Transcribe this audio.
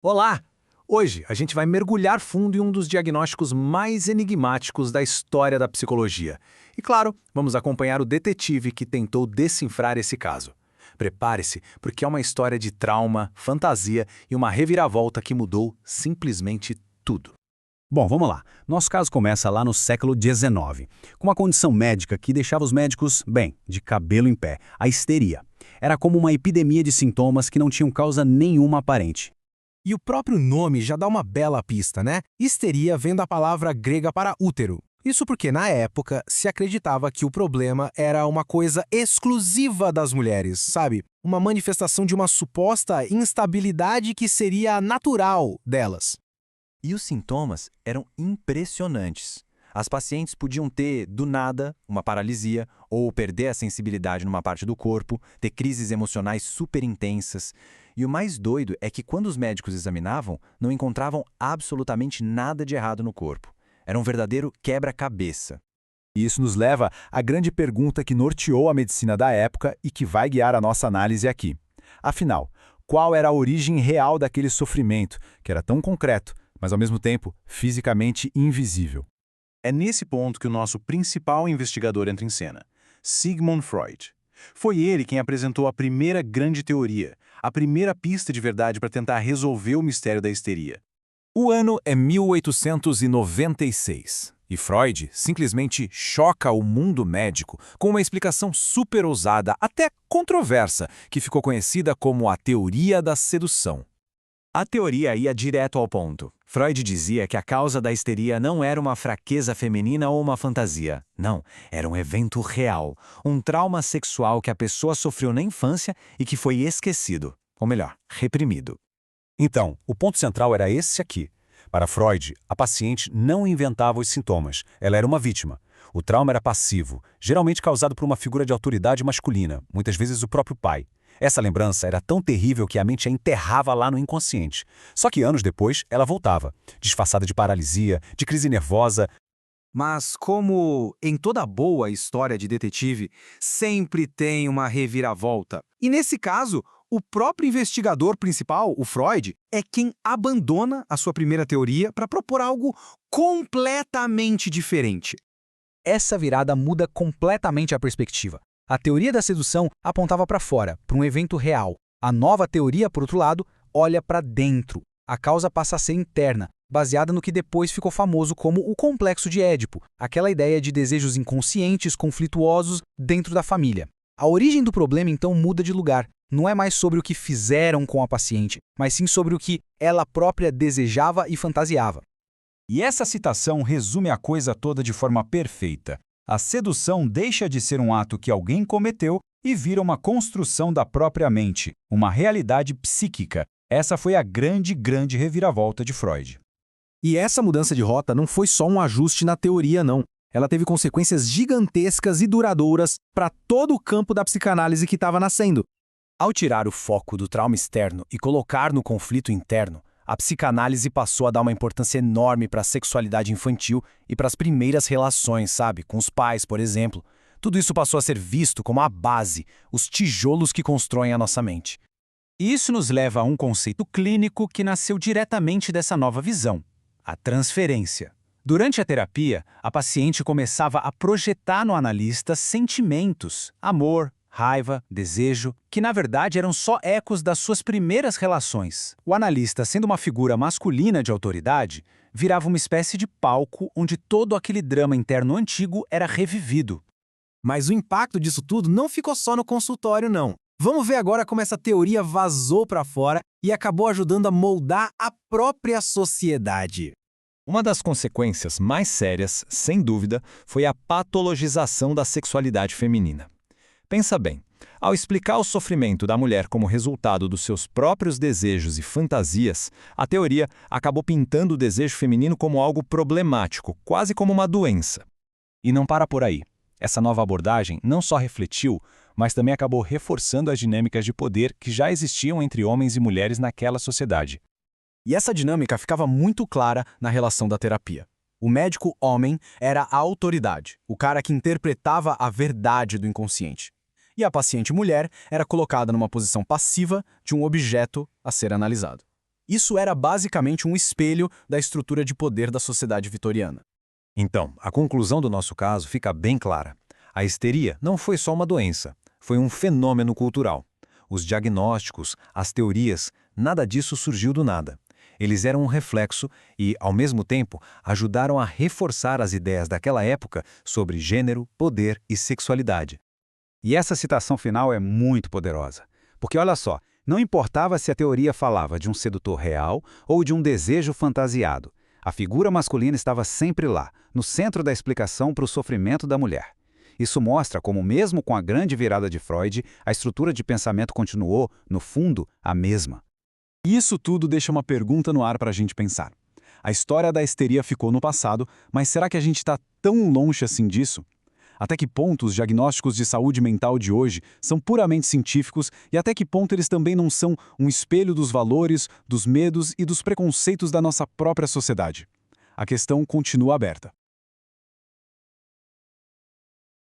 Olá! Hoje a gente vai mergulhar fundo em um dos diagnósticos mais enigmáticos da história da psicologia. E claro, vamos acompanhar o detetive que tentou decifrar esse caso. Prepare-se, porque é uma história de trauma, fantasia e uma reviravolta que mudou simplesmente tudo. Bom, vamos lá. Nosso caso começa lá no século XIX, com uma condição médica que deixava os médicos, bem, de cabelo em pé, a histeria. Era como uma epidemia de sintomas que não tinham causa nenhuma aparente. E o próprio nome já dá uma bela pista, né? Histeria vem da palavra grega para útero. Isso porque, na época, se acreditava que o problema era uma coisa exclusiva das mulheres, sabe? Uma manifestação de uma suposta instabilidade que seria natural delas. E os sintomas eram impressionantes. As pacientes podiam ter, do nada, uma paralisia, ou perder a sensibilidade numa parte do corpo, ter crises emocionais super intensas. E o mais doido é que quando os médicos examinavam, não encontravam absolutamente nada de errado no corpo. Era um verdadeiro quebra-cabeça. E isso nos leva à grande pergunta que norteou a medicina da época e que vai guiar a nossa análise aqui. Afinal, qual era a origem real daquele sofrimento, que era tão concreto, mas ao mesmo tempo fisicamente invisível? É nesse ponto que o nosso principal investigador entra em cena, Sigmund Freud. Foi ele quem apresentou a primeira grande teoria, a primeira pista de verdade para tentar resolver o mistério da histeria. O ano é 1896 e Freud simplesmente choca o mundo médico com uma explicação super ousada, até controversa, que ficou conhecida como a teoria da sedução. A teoria ia direto ao ponto. Freud dizia que a causa da histeria não era uma fraqueza feminina ou uma fantasia. Não, era um evento real, um trauma sexual que a pessoa sofreu na infância e que foi esquecido, ou melhor, reprimido. Então, o ponto central era esse aqui. Para Freud, a paciente não inventava os sintomas, ela era uma vítima. O trauma era passivo, geralmente causado por uma figura de autoridade masculina, muitas vezes o próprio pai. Essa lembrança era tão terrível que a mente a enterrava lá no inconsciente. Só que anos depois, ela voltava, disfarçada de paralisia, de crise nervosa. Mas como em toda boa história de detetive, sempre tem uma reviravolta. E nesse caso, o próprio investigador principal, o Freud, é quem abandona a sua primeira teoria para propor algo completamente diferente. Essa virada muda completamente a perspectiva. A teoria da sedução apontava para fora, para um evento real. A nova teoria, por outro lado, olha para dentro. A causa passa a ser interna, baseada no que depois ficou famoso como o complexo de Édipo, aquela ideia de desejos inconscientes, conflituosos dentro da família. A origem do problema então muda de lugar. Não é mais sobre o que fizeram com a paciente, mas sim sobre o que ela própria desejava e fantasiava. E essa citação resume a coisa toda de forma perfeita. A sedução deixa de ser um ato que alguém cometeu e vira uma construção da própria mente, uma realidade psíquica. Essa foi a grande reviravolta de Freud. E essa mudança de rota não foi só um ajuste na teoria, não. Ela teve consequências gigantescas e duradouras para todo o campo da psicanálise que estava nascendo. Ao tirar o foco do trauma externo e colocar no conflito interno, a psicanálise passou a dar uma importância enorme para a sexualidade infantil e para as primeiras relações, sabe? Com os pais, por exemplo. Tudo isso passou a ser visto como a base, os tijolos que constroem a nossa mente. E isso nos leva a um conceito clínico que nasceu diretamente dessa nova visão: a transferência. Durante a terapia, a paciente começava a projetar no analista sentimentos, amor, raiva, desejo, que na verdade eram só ecos das suas primeiras relações. O analista, sendo uma figura masculina de autoridade, virava uma espécie de palco onde todo aquele drama interno antigo era revivido. Mas o impacto disso tudo não ficou só no consultório, não. Vamos ver agora como essa teoria vazou para fora e acabou ajudando a moldar a própria sociedade. Uma das consequências mais sérias, sem dúvida, foi a patologização da sexualidade feminina. Pensa bem, ao explicar o sofrimento da mulher como resultado dos seus próprios desejos e fantasias, a teoria acabou pintando o desejo feminino como algo problemático, quase como uma doença. E não para por aí. Essa nova abordagem não só refletiu, mas também acabou reforçando as dinâmicas de poder que já existiam entre homens e mulheres naquela sociedade. E essa dinâmica ficava muito clara na relação da terapia. O médico homem era a autoridade, o cara que interpretava a verdade do inconsciente. E a paciente mulher era colocada numa posição passiva de um objeto a ser analisado. Isso era basicamente um espelho da estrutura de poder da sociedade vitoriana. Então, a conclusão do nosso caso fica bem clara. A histeria não foi só uma doença, foi um fenômeno cultural. Os diagnósticos, as teorias, nada disso surgiu do nada. Eles eram um reflexo e, ao mesmo tempo, ajudaram a reforçar as ideias daquela época sobre gênero, poder e sexualidade. E essa citação final é muito poderosa. Porque olha só, não importava se a teoria falava de um sedutor real ou de um desejo fantasiado. A figura masculina estava sempre lá, no centro da explicação para o sofrimento da mulher. Isso mostra como, mesmo com a grande virada de Freud, a estrutura de pensamento continuou, no fundo, a mesma. E isso tudo deixa uma pergunta no ar para a gente pensar. A história da histeria ficou no passado, mas será que a gente está tão longe assim disso? Até que ponto os diagnósticos de saúde mental de hoje são puramente científicos e até que ponto eles também não são um espelho dos valores, dos medos e dos preconceitos da nossa própria sociedade? A questão continua aberta.